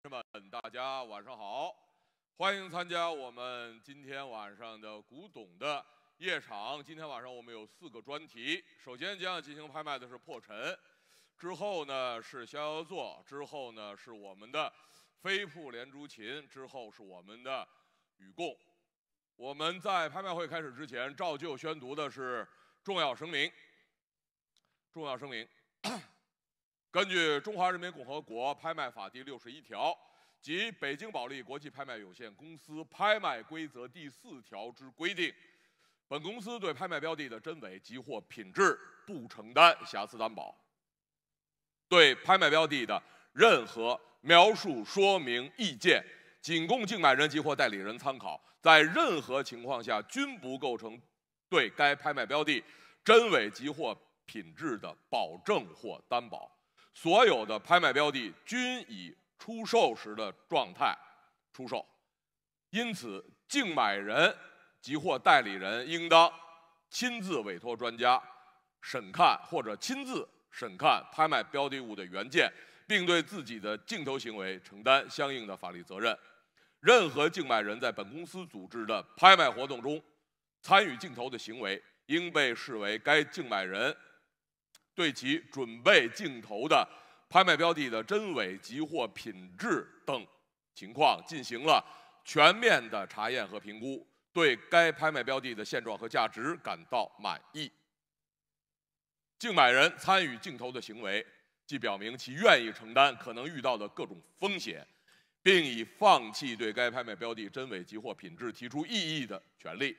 们，大家晚上好，欢迎参加我们今天晚上的古董的夜场。今天晚上我们有4个专题，首先将要进行拍卖的是破尘，之后呢是逍遥座，之后呢是我们的飞瀑连珠琴，之后是我们的雨供。我们在拍卖会开始之前，照旧宣读的是重要声明。重要声明。根据《中华人民共和国拍卖法》第61条及《北京保利国际拍卖有限公司拍卖规则》第4条之规定，本公司对拍卖标的的真伪及或品质不承担瑕疵担保。对拍卖标的的任何描述、说明、意见，仅供竞买人及或代理人参考，在任何情况下均不构成对该拍卖标的真伪及或品质的保证或担保。所有的拍卖标的均以出售时的状态出售，因此竞买人及或代理人应当亲自委托专家审看或者亲自审看拍卖标的物的原件，并对自己的竞投行为承担相应的法律责任。任何竞买人在本公司组织的拍卖活动中参与竞投的行为，应被视为该竞买人对其准备竞投的拍卖标的的真伪及或品质等情况进行了全面的查验和评估，对该拍卖标的的现状和价值感到满意。竞买人参与竞投的行为，即表明其愿意承担可能遇到的各种风险，并已放弃对该拍卖标的真伪及或品质提出异议的权利。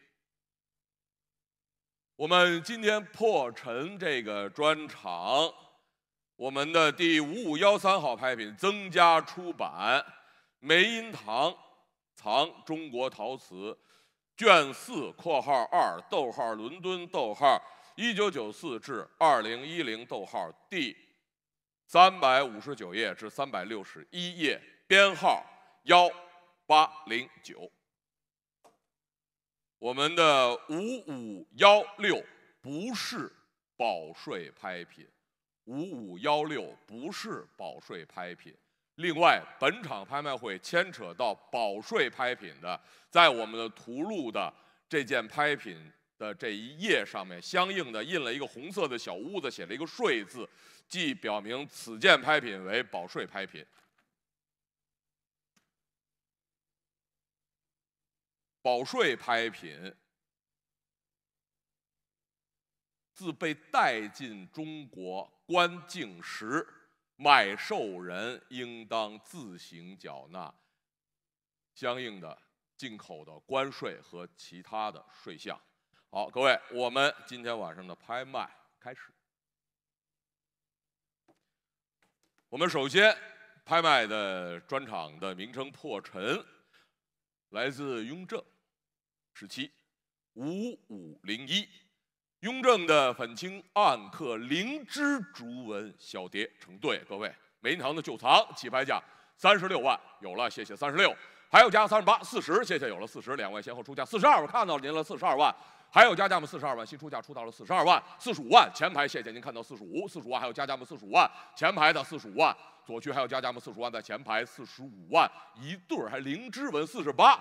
我们今天破尘这个专场，我们的第5513号拍品增加出版梅荫堂藏中国陶瓷卷4（括号2逗号伦敦逗号1994至2010逗号第359页至361页，编号1809。我们的5516不是保税拍品，5516不是保税拍品。另外，本场拍卖会牵扯到保税拍品的，在我们的图录的这件拍品的这一页上面，相应的印了一个红色的小屋子，写了一个“税”字，即表明此件拍品为保税拍品。保税拍品自被带进中国关境时，买受人应当自行缴纳相应的进口的关税和其他的税项。好，各位，我们今天晚上的拍卖开始。我们首先拍卖的专场的名称破尘，来自雍正时期5501，雍正的粉青暗刻灵芝竹纹小碟成对。各位，梅荫堂的旧藏起拍价36万，有了，谢谢36，还有加38、40，谢谢，有了40，两位先后出价42，我看到您了42万，还有加价吗？42万，新出价出到了42万，45万前排，谢谢您看到45万，还有加价吗？45万前排的45万，左区还有加价吗？45万在前排，45万一对儿，还灵芝纹48。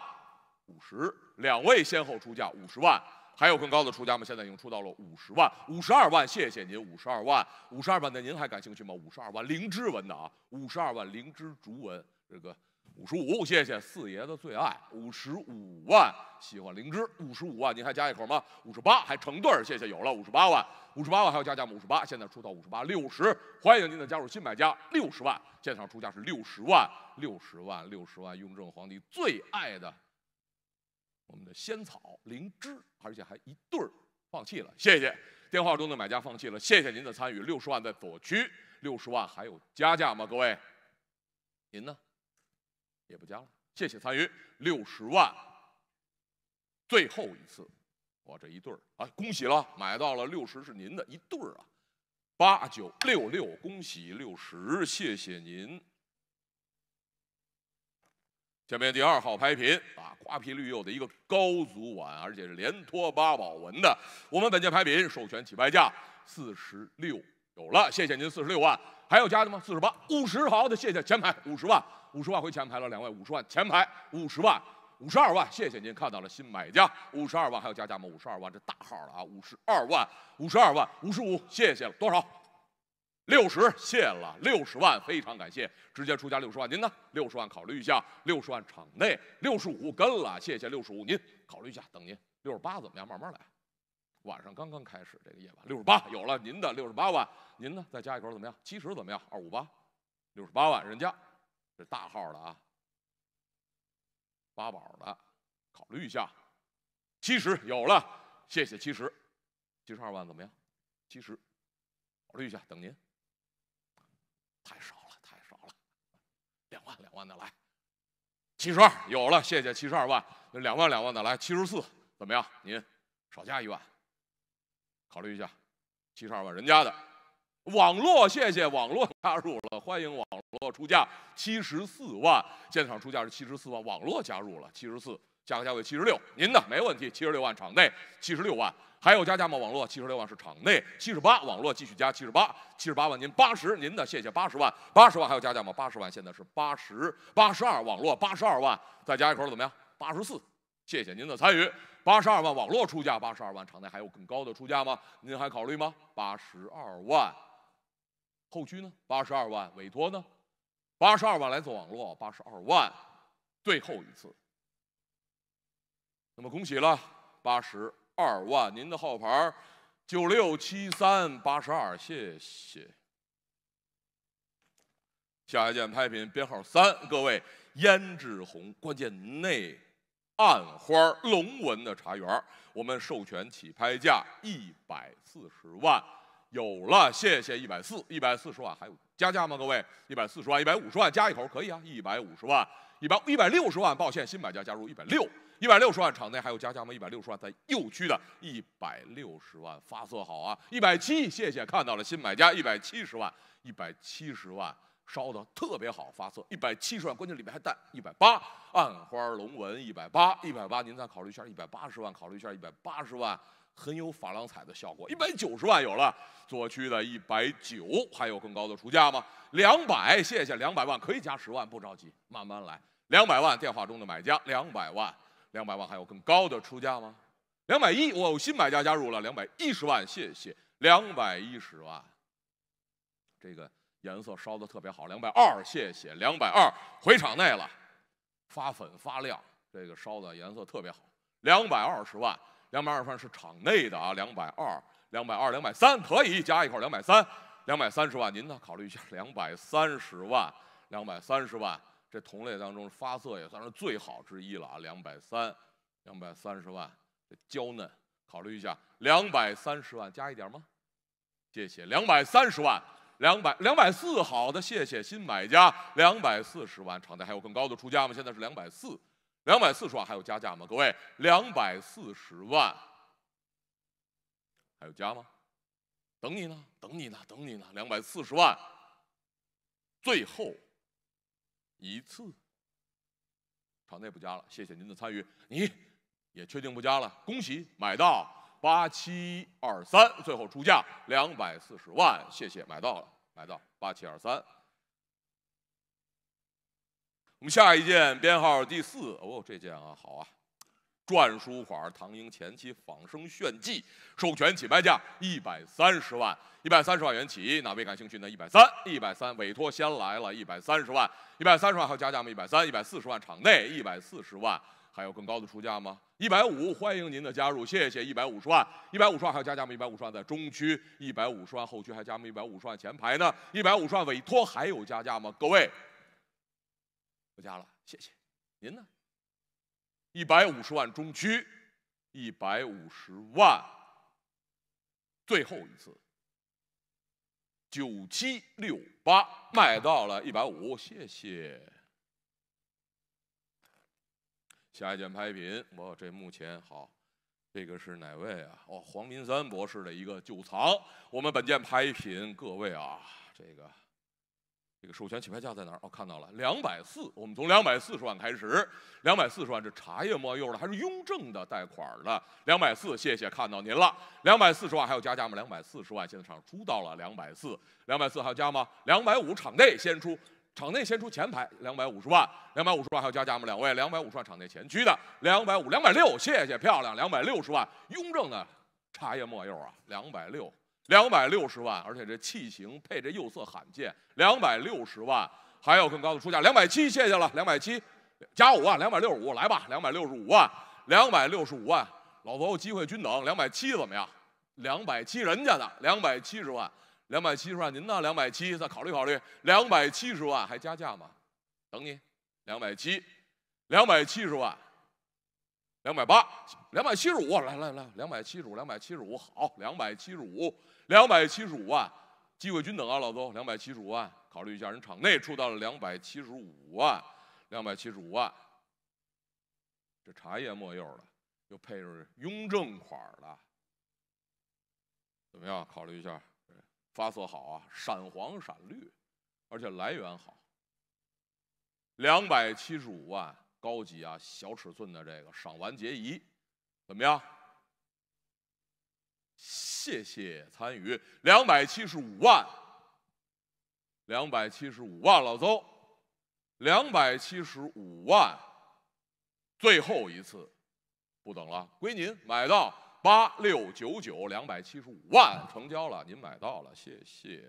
50，两位先后出价50万，还有更高的出价吗？现在已经出到了50万、52万，谢谢您52万，52万的您还感兴趣吗？52万灵芝纹的啊，52万灵芝竹纹，这个55，谢谢四爷的最爱，55万喜欢灵芝，55万您还加一口吗？58还成对儿，谢谢，有了58万，58万还有加价吗？58，现在出到58，60，欢迎您的加入，新买家60万，现场出价是60万，60万，60万，雍正皇帝最爱的我们的仙草灵芝，而且还一对儿放弃了，谢谢。电话中的买家放弃了，谢谢您的参与。60万在左区，60万还有加价吗？各位，您呢？也不加了，谢谢参与。60万，最后一次，哇，这一对儿啊，恭喜了，买到了60是您的一对儿啊，8966，恭喜60，谢谢您。下面第2号拍品啊，瓜皮绿釉的一个高足碗，而且是连托8宝纹的。我们本件拍品授权起拍价46有了，谢谢您46万。还有加的吗？48，50，好的，谢谢前排50万，50万回前排了，2位50万，前排50万，52万，谢谢您看到了新买家52万，还有加价吗？52万，这大号了啊，52万，52万，55，谢谢了，多少？60，谢了，60万，非常感谢，直接出价60万，您呢？60万考虑一下，60万场内，65跟了，谢谢65，您考虑一下，等您68怎么样？慢慢来。晚上刚刚开始这个夜晚，68有了，您的68万，您呢再加一口怎么样？70怎么样？258，68万，人家这大号的啊，八宝的，考虑一下，70有了，谢谢70，72万怎么样？70，考虑一下，等您。太少了，太少了，2万的来，72有了，谢谢72万，那2万的来，74怎么样？您少加1万。考虑一下，72万人家的网络，谢谢网络加入了，欢迎网络出价74万，现场出价是74万，网络加入了74，价格价位76，您的没问题，76万场内76万，还有加价吗？网络76万是场内78，网络继续加78万，您80，您的谢谢80万，80万还有加价吗？80万现在是82，网络82万，再加一口怎么样？84，谢谢您的参与。82万网络出价，82万场内还有更高的出价吗？您还考虑吗？82万，后驱呢？82万，委托呢？82万来自网络，82万，最后一次。那么恭喜了，82万，您的号牌967382，谢谢。下一件拍品编号3，各位胭脂红关键内暗花龙纹的茶园，我们授权起拍价140万，有了，谢谢140万，还有加价吗？各位140万，150万加一口可以啊，150万，160万，抱歉，新买家加入160万，场内还有加价吗？160万在右区的160万，发色好啊，170，谢谢，看到了新买家170万。烧的特别好，发色170万，关键里面还带180，暗花龙纹180，您再考虑一下180万，考虑一下180万，很有珐琅彩的效果，190万有了，左区的190，还有更高的出价吗？200，谢谢，200万可以加10万，不着急，慢慢来，200万，电话中的买家200万还有更高的出价吗？210，我有新买家加入了，210万，谢谢，210万，这个。颜色烧的特别好，220，谢谢，220回场内了，发粉发亮，这个烧的颜色特别好，220万，220万是场内的啊，220，230可以加一口230万，您呢？考虑一下230万，230万，这同类当中发色也算是最好之一了啊，230万，这娇嫩，考虑一下230万加一点吗？谢谢，230万。240，好的，谢谢新买家240万，场内还有更高的出价吗？现在是240万，还有加价吗？各位240万，还有加吗？等你呢，240万，最后一次，场内不加了，谢谢您的参与，你也确定不加了，恭喜买到。8723，最后出价240万，谢谢，买到8723。我们下一件编号第4，哦，这件啊好啊，篆书款唐英前期仿生炫技，授权起拍价130万，130万元起，哪位感兴趣呢？130，委托先来了130万，130万还有加价吗？140万，场内140万。还有更高的出价吗？150，欢迎您的加入，谢谢150万，150万还有加价吗？150万在中区，150万后区还加吗？150万前排呢？150万委托还有加价吗？各位，不加了，谢谢。您呢？150万中区，150万，最后一次，9768卖到了150，谢谢。下一件拍品，这目前好，这个是哪位啊？哦，黄民三博士的一个旧藏。我们本件拍品，各位啊，这这个授权起拍价在哪儿？哦，看到了，240。我们从240万开始，240万这茶叶末柚的，还是雍正的贷款的，240，谢谢，看到您了。240万还有加价吗？240万，现在场出到了240，240还有加吗？250，场内先出。场内先出前排250万，250万还有加价吗？两位，250万场内前驱的250、260，谢谢，漂亮，260万，雍正的茶叶末柚啊，260万，而且这器型配这釉色罕见，260万，还有更高的出价270，谢谢了，270加5万，265，来吧，265万，265万，老头机会均等，270怎么样？270人家的270万。270万，您呢？270，再考虑考虑。270万还加价吗？等你，270，270万，280，275，来，275，好，275万，机会均等啊，老邹，275万，考虑一下，人场内出到了275万，275万，这茶叶末柚的，又配着雍正款的，怎么样？考虑一下。发色好啊，闪黄闪绿，而且来源好。275万，高级啊，小尺寸的这个赏玩结仪，怎么样？谢谢参与，275万，275万，老邹，275万，最后一次，不等了，归您，买到。8699，275万成交了，您买到了，谢谢。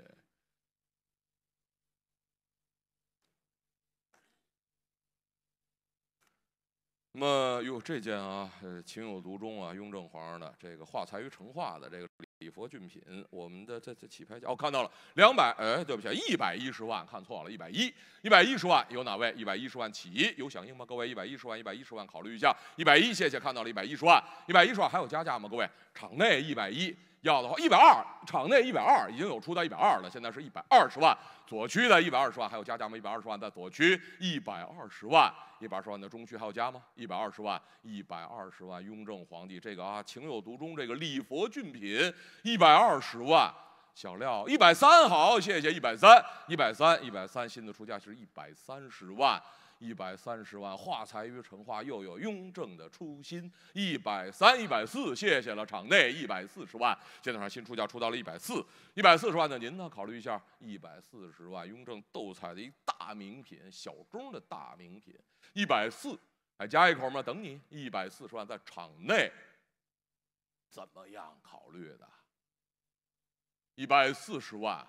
那么，哟，这件啊，情有独钟啊，雍正皇上的这个画材于成画的这个礼佛俊品，我们的这起拍价，哦，看到了200，对不起，110万，看错了，110万，有哪位？110万起，有响应吗？各位，110万，考虑一下，110，谢谢，看到了110万，110万还有加价吗？各位，场内110。要的话120，场内120，已经有出到120了，现在是120万，左区的120万，还有加价吗？120万在左区，120万，120万的中区还有加吗？120万，120万，雍正皇帝这个啊，情有独钟，这个礼佛俊品120万，小料130，好，谢谢130，新的出价是130万。130万，画材于成画，又有雍正的初心。130、140，谢谢了。场内140万，现在上新出价出到了140万的您呢？考虑一下，140万，雍正斗彩的一大名品，小盅的大名品，140，还加一口吗？等你，140万在场内，怎么样考虑的？140万。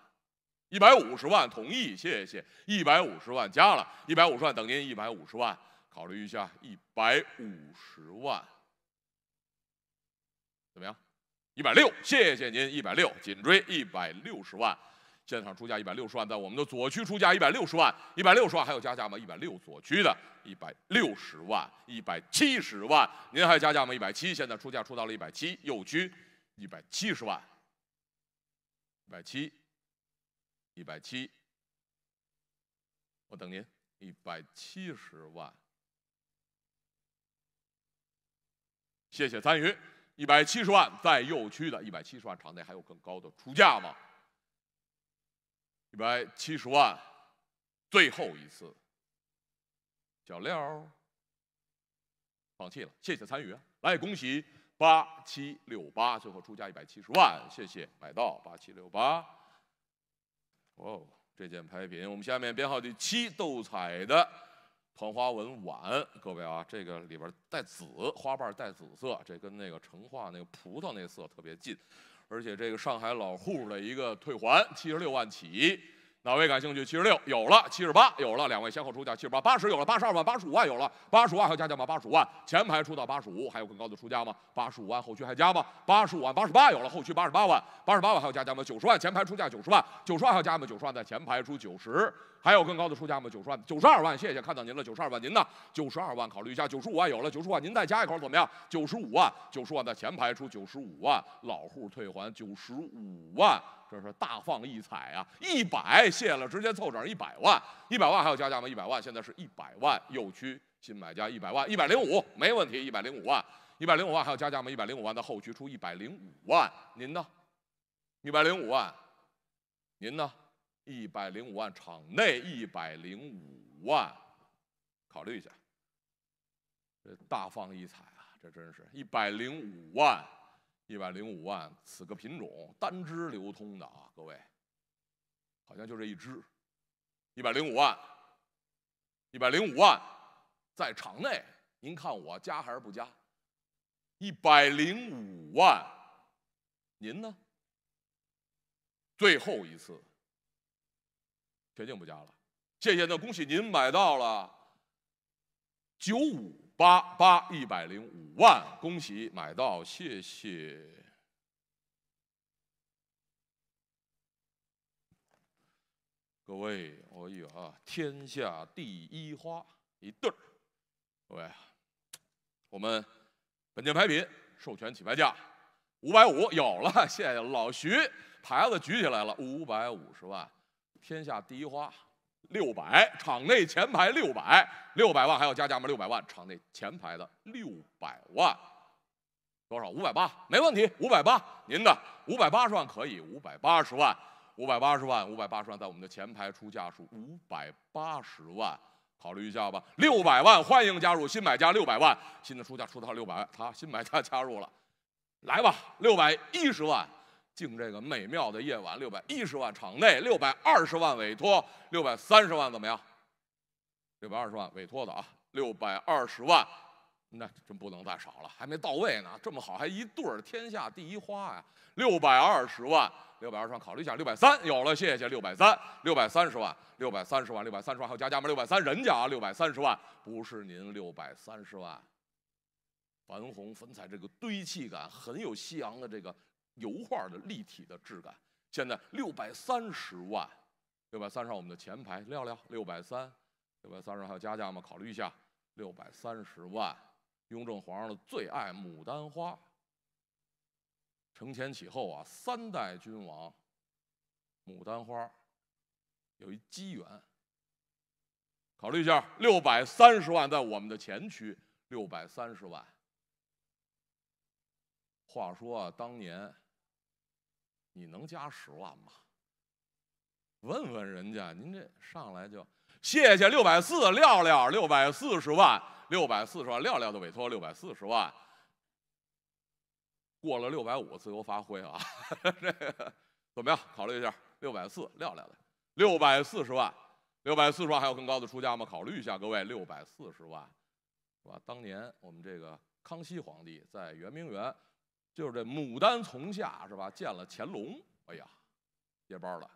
150万同意，谢谢。150万加了，150万等您150万，考虑一下150万，怎么样？160，谢谢您160，紧追160万，现场出价160万，在我们的左区出价160万，160万还有加价吗？160左区的160万，170万，您还加价吗？170，现在出价出到了170，右区170万，170，我等您170万，谢谢参与，170万在右区的170万，场内还有更高的出价吗？170万，最后一次，小廖放弃了，谢谢参与，来恭喜8768，最后出价170万，谢谢买到8768。哦，这件拍品，我们下面编号第7，斗彩的团花纹碗，各位啊，这个里边带紫，花瓣带紫色，这跟那个成化那个葡萄那色特别近，而且这个上海老户的一个退还，76万起。哪位感兴趣？76有了，78有了，两位先后出价78、80有了，82万、85万有了，85万还有加价吗？85万，前排出到85，还有更高的出价吗？85万后区还加吗？85万、88有了，后区88万，88万还有加价吗？90万，前排出价90万，90万还有加吗？90万在前排出90，还有更高的出价吗？90万、92万，谢谢，看到您了，92万您呢？92万考虑一下，95万有了，95万您再加一口怎么样？95万，95万在前排出95万，老户退还95万。这是大放异彩啊！100谢了，直接凑整100万，100万还有加价吗？100万，现在是100万，右区新买家100万，105没问题，105万，105万还有加价吗？105万的后区出105万，您呢？105万，您呢105万，场内105万，考虑一下，这大放异彩啊！这真是105万，105万，此个品种单只流通的啊，各位，好像就这一只，105万，105万，在场内，您看我加还是不加？105万，您呢？最后一次。决定不加了，谢谢，那恭喜您买到了9588，105万，恭喜买到，谢谢。各位，哎呀，天下第一花一对儿，各位，我们本届牌品授权起拍价550，有了，谢谢老徐，牌子举起来了，550万。天下第一花，600，场内前排600万，还要加价吗？600万，场内前排的600万，多少？580，没问题，580，您的580万可以，580万，580万，在我们的前排出价数580万，考虑一下吧。600万，欢迎加入，新买家600万，新的出价出到600万，他新买家加入了，来吧，610万。敬这个美妙的夜晚，610万场内，620万委托，630万怎么样？620万委托的啊，620万，那真不能再少了，还没到位呢，这么好，还一对儿，天下第一花呀！620万，620万，考虑一下，630有了，谢谢，630万，630万，还有加价吗？630，人家啊，630万，不是您630万。矾红粉彩这个堆砌感很有西洋的这个。油画的立体的质感，现在630万，630万我们的前排撂630万还要加价吗？考虑一下，630万，雍正皇上的最爱牡丹花，承前启后啊，3代君王，牡丹花有一机缘，考虑一下，630万在我们的前区，630万。话说啊，当年。你能加10万吗？问问人家，您这上来就谢谢640，撂640万，640万，撂的委托640万，过了650自由发挥啊，这个怎么样？考虑一下，640撂的，640万，640万还有更高的出价吗？考虑一下，各位，640万，是吧？当年我们这个康熙皇帝在圆明园。就是这牡丹丛下是吧？见了乾隆，哎呀，接班了。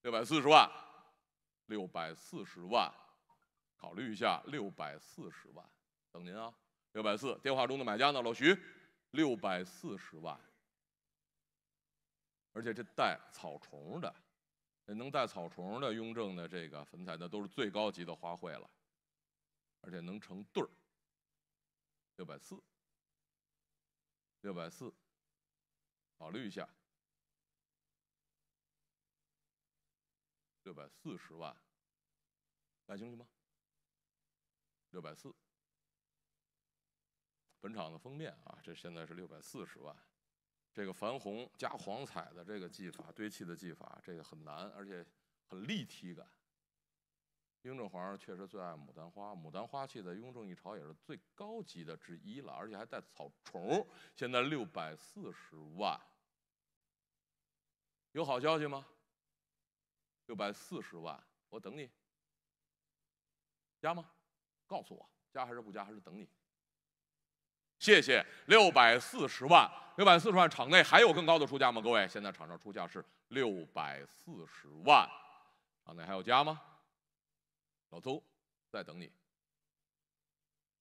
640万，考虑一下，640万，等您啊，640。电话中的买家呢，老徐，640万。而且这带草虫的，能带草虫的雍正的这个粉彩的都是最高级的花卉了，而且能成对儿，640。640，考虑一下，640万，感兴趣吗？640，本场的封面啊，这现在是640万，这个矾红加黄彩的这个技法，堆砌的技法，这个很难，而且很立体感。雍正皇上确实最爱牡丹花，牡丹花器在雍正一朝也是最高级的之一了，而且还带草虫。现在640万，有好消息吗？640万，我等你。加吗？告诉我，加还是不加，还是等你？谢谢，640万，640万，场内还有更高的出价吗？各位，现在场上出价是640万，场内还有加吗？老邹，再等你。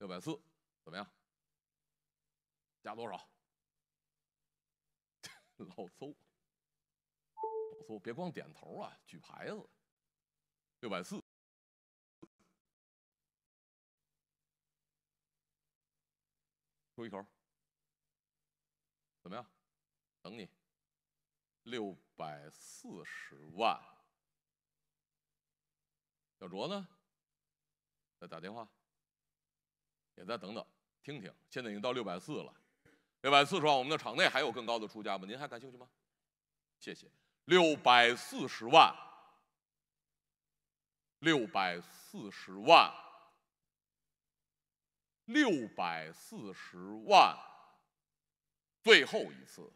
640，怎么样？加多少？老邹，别光点头啊，举牌子。640，出一口，怎么样？等你。640万。小卓呢？再打电话，也再等等，听听。现在已经到640了，640万，我们的场内还有更高的出价吗？您还感兴趣吗？谢谢640万，640万，640万，最后一次。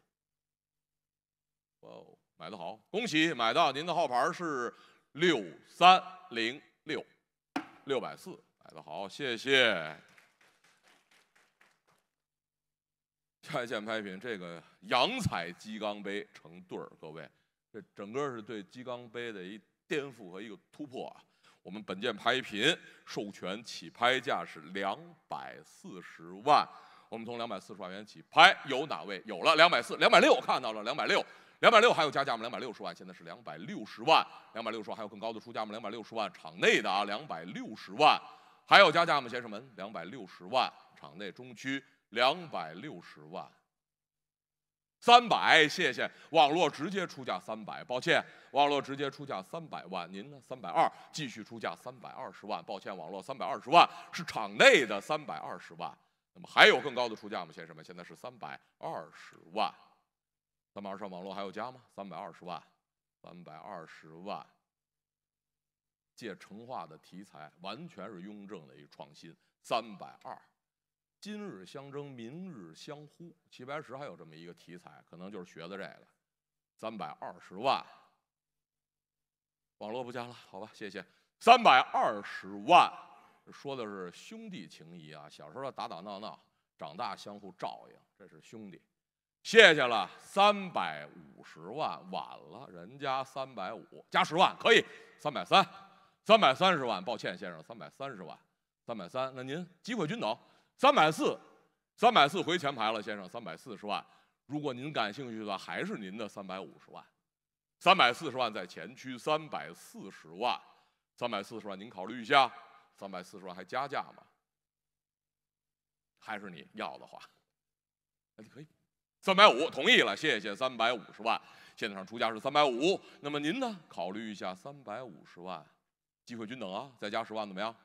哦，买得好，恭喜买到，您的号牌是6306，640，买得好，谢谢。下一件拍品，这个洋彩鸡缸杯成对儿，各位，这整个是对鸡缸杯的一颠覆和一个突破啊！我们本件拍品授权起拍价是240万，我们从240万元起拍，有哪位？有了240、260，看到了260，260还有加价吗？260万，现在是260万，260万还有更高的出价吗？260万，场内的啊，260万，还有加价吗，先生们？260万，场内中区。260万，300，谢谢。网络直接出价300，抱歉，网络直接出价300万。您呢？320，继续出价320万，抱歉，网络320万是场内的320万。那么还有更高的出价吗，先生们？现在是320万，320万，网络还有加吗？320万，320万。借成化的题材，完全是雍正的一个创新，320。今日相争，明日相呼。齐白石还有这么一个题材，可能就是学的这个。320万，网络不加了，好吧，谢谢。320万，说的是兄弟情谊啊，小时候打打闹闹，长大相互照应，这是兄弟。谢谢了，350万，晚了，人家350，加10万可以，330，330万，抱歉先生，330万，330，那您机会均等。340回前排了，先生，340万。如果您感兴趣的话，还是您的350万，340万在前区，340万，340万，您考虑一下，340万还加价吗？还是你要的话，那你可以，350同意了，谢谢，350万，现场出价是350，那么您呢？考虑一下，350万，机会均等啊，再加10万怎么样？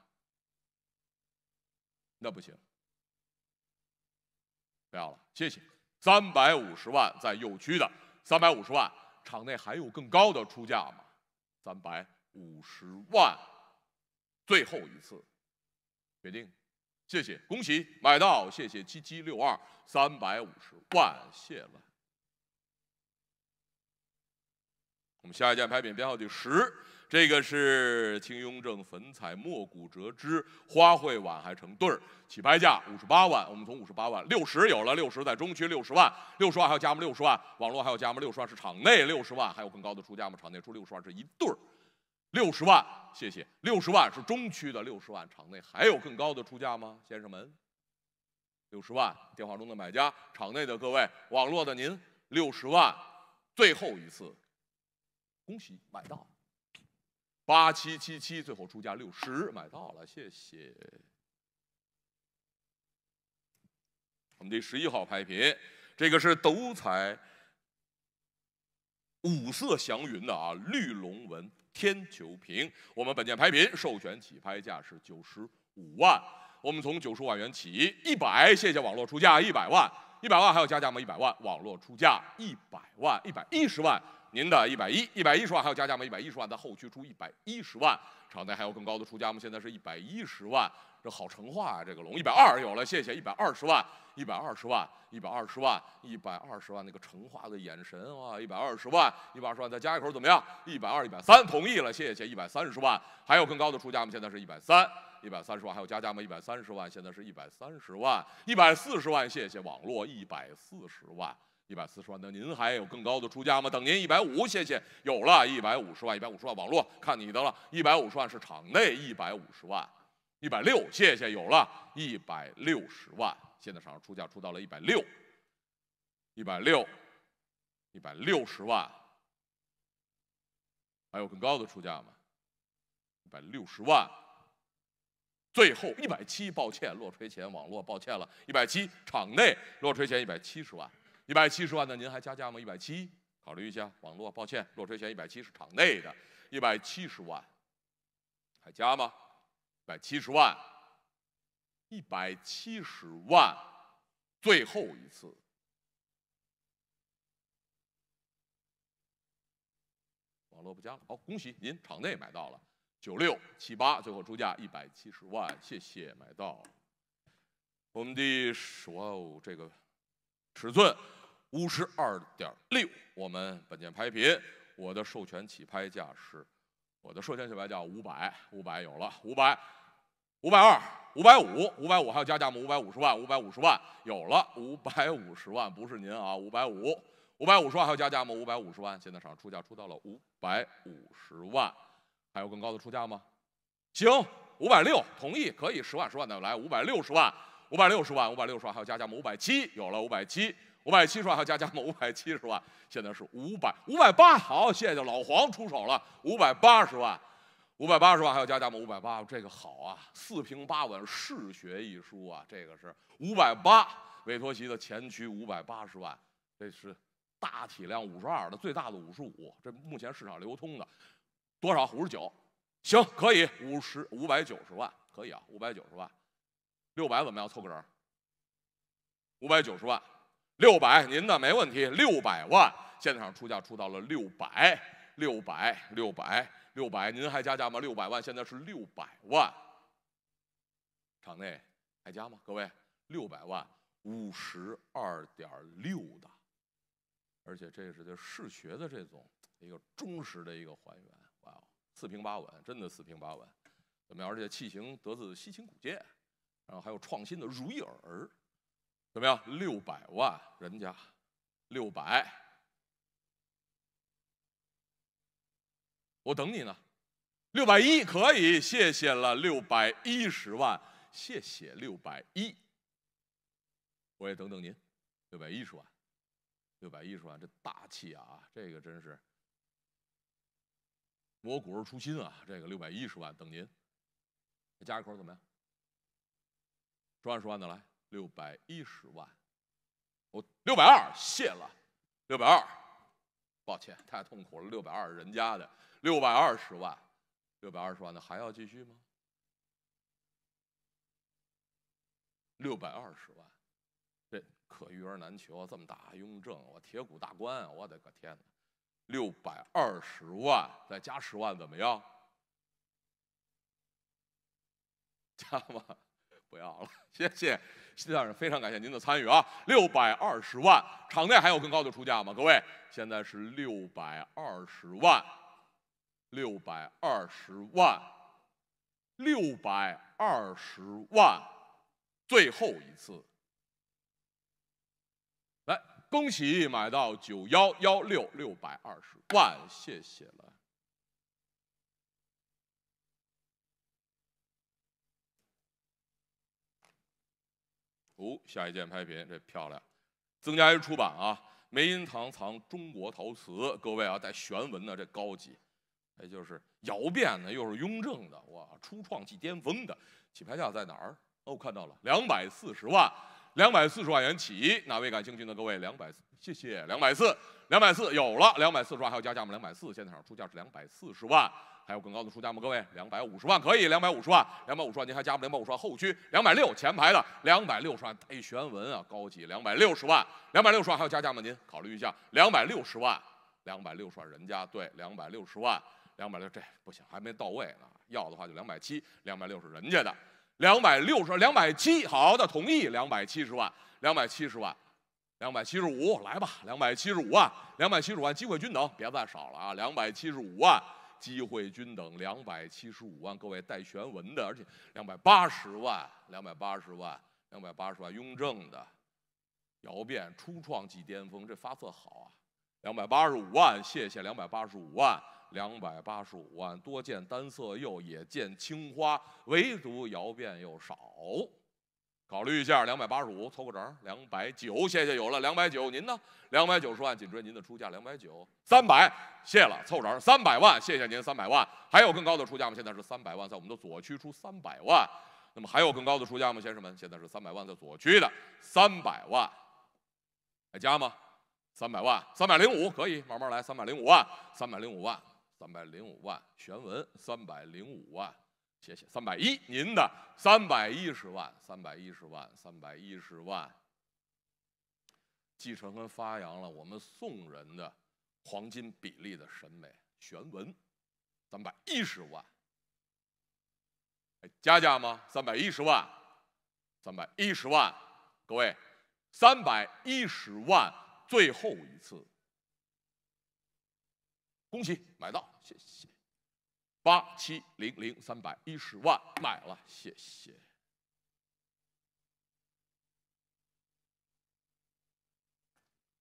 那不行。不要了，谢谢。350万在右区的350万，场内还有更高的出价吗？350万，最后一次，决定，谢谢，恭喜买到，谢谢7762，350万，谢了。我们下一件拍品编号第10。这个是清雍正粉彩墨骨折枝花卉碗，还成对儿，起拍价58万。我们从58万60有了，60在中区60万，60万还要加吗？60万，网络还要加吗？60万是场内60万，还有更高的出价吗？场内出60万是一对儿，60万，谢谢。60万是中区的60万，场内还有更高的出价吗？先生们，60万，电话中的买家，场内的各位，网络的您，60万，最后一次，恭喜买到。8777，最后出价60，买到了，谢谢。我们第11号拍品，这个是斗彩5色祥云的啊，绿龙纹天球瓶。我们本件拍品授权起拍价是95万，我们从90万元起，100，谢谢网络出价100万，100万还有加价吗？100万，网络出价100万，110万。您的110万还有加价吗？110万，在后区出110万，场内还有更高的出价吗？现在是110万，这好成话啊！这个龙120有了，谢谢120万，120万，120万，120万，那个成话的眼神啊，120万，120万再加一口怎么样？120、130，同意了，谢谢130万，还有更高的出价吗？现在是130万，还有加价吗？130万，现在是130万，140万，谢谢网络140万。140万，那您还有更高的出价吗？等您150，谢谢，有了150万，150万，网络看你的了，150万是场内150万，160，谢谢，有了160万，现在场上出价出到了160万，还有更高的出价吗？160万，最后170，抱歉，落锤前网络抱歉了，170，场内落锤前170万。170万的您还加价吗？170，考虑一下。网络，抱歉，落锤前170是场内的，170万，还加吗？170万，170万，最后一次。乐不佳了。好，恭喜您场内买到了9678，最后出价170万，谢谢买到。我们哇哦，这个尺寸52.6，我们本件拍品，我的授权起拍价是，我的授权起拍价500有了，500、520、550还有加价吗？550万，550万有了，550万不是您啊，550万还有加价吗？550万，现在市场出价出到了550万，还有更高的出价吗？行，560，同意，可以10万的来，560万还有加价吗？570有了，570万还有加价吗？570万，现在是580，好，谢谢老黄出手了，580万还有加价吗？580，这个好啊，4平8稳，嗜血一输啊，这个是580，韦托奇的前驱580万，这是大体量52的，最大的55，这目前市场流通的多少？59，行，可以590万，可以啊，590万，600怎么样？凑个人，590万，600您的没问题，600万，现在场出价出到了600，您还加价吗？600万，现在是600万，场内还加吗？各位，600万，52.6的，而且这是嗜血的这种一个忠实的一个还原，哇哦，4平8稳，真的4平8稳，怎么样？而且器型得自西秦古剑，然后还有创新的如意耳，怎么样？600万，人家600。我等你呢，610可以，谢谢了，610万，谢谢610，我也等等您，610万，610万，这大气啊，这个真是磨骨而出新啊，这个610万等您，加一口怎么样？10万的来，610万，我620，谢了，620，抱歉，太痛苦了，620人家的。620万，620万的还要继续吗？620万，这可遇而难求，这么大雍正，我铁骨大关，我的个天哪！620万，再加10万怎么样？加吗？不要了，谢谢，非常感谢您的参与啊！620万，场内还有更高的出价吗？各位，现在是620万。620万，最后一次，来，恭喜买到9116，620万，谢谢了。下一件拍品，这漂亮，增加一出版啊，梅荫堂藏中国陶瓷，各位啊，带玄纹的这高级。也就是窑变的，又是雍正的，哇，初创即巅峰的，起拍价在哪儿？哦，看到了，240万，240万元起。哪位感兴趣的各位，240，谢谢，240有了，240万还有加价吗？240，现在场出价是240万，还有更高的出价吗？各位，250万可以，250万，250万您还加吗？250万后驱，260前排的，260万带玄纹啊，高级，260万，260万还有加价吗？您考虑一下，260万，260万人家对，260万。260这不行，还没到位呢。要的话就270，260人家的，270，270好的，同意270万，275来吧，275万，机会均等，别再少了啊，275万，机会均等，275万，各位带玄纹的，而且280万，雍正的，窑变初创即巅峰，这发色好啊，285万，谢谢285万。285万，多见单色釉，也见青花，唯独窑变又少。考虑一下，285凑个整，290，谢谢有了290，您呢？290万，紧追您的出价290，300，谢了，凑整300万，谢谢您300万，还有更高的出价吗？现在是300万，在我们的左区出300万，那么还有更高的出价吗，先生们？现在是300万，在左区的300万，还加吗？300万，305可以，慢慢来，305万，玄纹305万，谢谢310，您的310万，继承跟发扬了我们宋人的黄金比例的审美，玄文，310万。加价吗？310万，310万，各位，310万，最后一次，恭喜买到，谢谢。8700，310万买了，谢谢。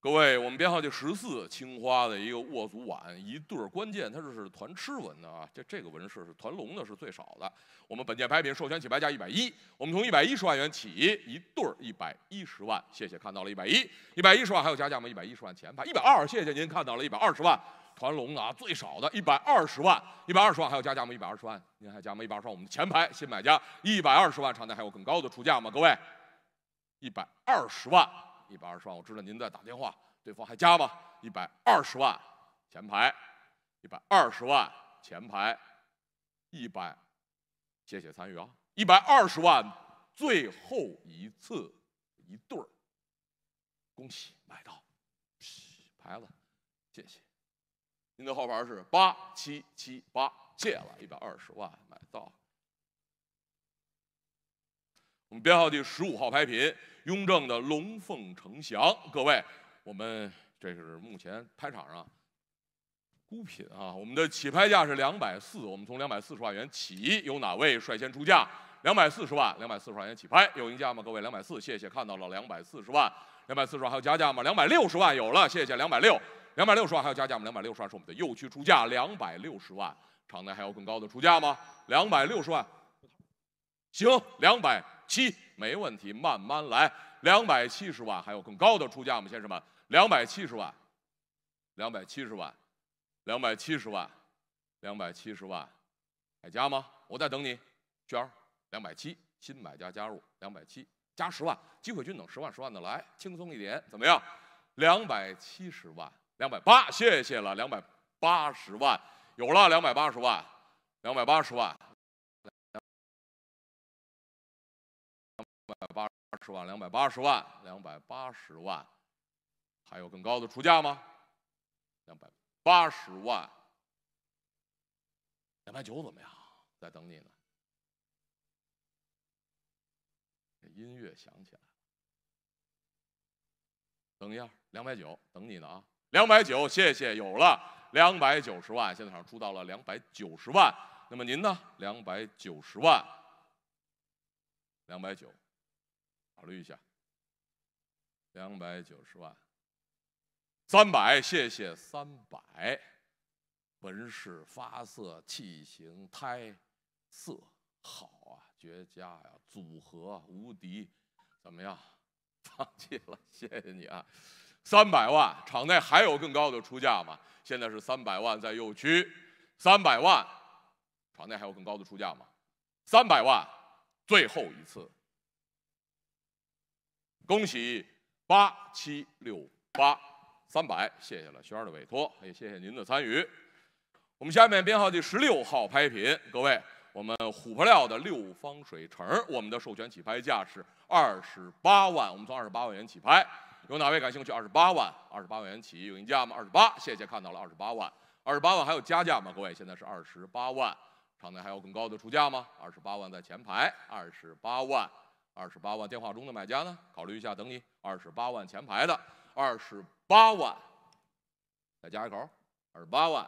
各位，我们编号第14，青花的一个握足碗一对儿，关键它这是团螭纹的啊，这个纹饰是团龙的，是最少的。我们本件拍品授权起拍价110，我们从110万元起，一对儿110万，谢谢，看到了110，110万还有加价吗？110万前拍120，谢谢您看到了120万，团龙啊最少的120万，120万还有加价吗？120万，您还加吗？120万，我们的前排新买家120万，场内还有更高的出价吗？各位，120万。120万，我知道您在打电话，对方还加吗？120万，前排，120万，前排，100，谢谢参与啊，120万，最后一次一对儿，恭喜买到，牌子，谢谢。您的号牌是8778，谢了，120万买到。我们编号第15号拍品，雍正的龙凤呈祥。各位，我们这是目前拍场上孤品啊，我们的起拍价是240，我们从240万元起，有哪位率先出价？240万，240万元起拍，有赢价吗？各位，240，谢谢，看到了240万，240万还有加价吗？260万有了，谢谢，260，260万还有加价吗？260万是我们的右区出价，260万，场内还有更高的出价吗？260万，行，270，没问题，慢慢来，270万还有更高的出价吗，先生们？270万，270万，270万，270万，还加吗？我在等你，娟儿，270，新买家加入270，加10万，机会均等，10万10万的来，轻松一点，怎么样？270万，280，谢谢了，280万，有了280万，280万。280万，280万，280万，还有更高的出价吗？280万，290怎么样？在等你呢。这音乐响起来了，等一下，290，等你呢啊！290，谢谢，有了290万，现在场出到了290万。那么您呢？290万，290。考虑一下，290万，300，谢谢300，纹饰、发色、器型、胎色好啊，绝佳呀，组合无敌，怎么样？放弃了，谢谢你啊，300万，场内还有更高的出价吗？现在是300万在右区，300万，场内还有更高的出价吗？300万，最后一次。恭喜8768，300，谢谢了轩儿的委托，也谢谢您的参与。我们下面编号第16号拍品，各位，我们琥珀料的6方水城，我们的授权起拍价是28万，我们从28万元起拍，有哪位感兴趣？28万，28万元起，有赢价吗？28，谢谢，看到了28万，28万还有加价吗？各位，现在是28万，场内还有更高的出价吗？28万在前排，28万。28万，电话中的买家呢？考虑一下，等你。28万前排的，28万，再加一口，28万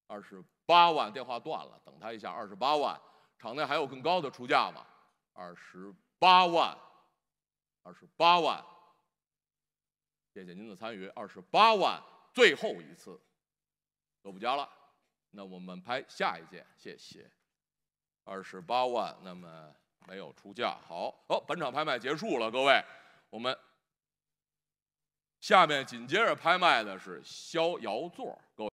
，28万，电话断了，等他一下，28万，场内还有更高的出价吗？28万，28万，谢谢您的参与，28万，最后一次，都不加了，那我们拍下一件，谢谢，28万，那么。没有出价，好，本场拍卖结束了，各位，我们下面紧接着拍卖的是逍遥座，各位。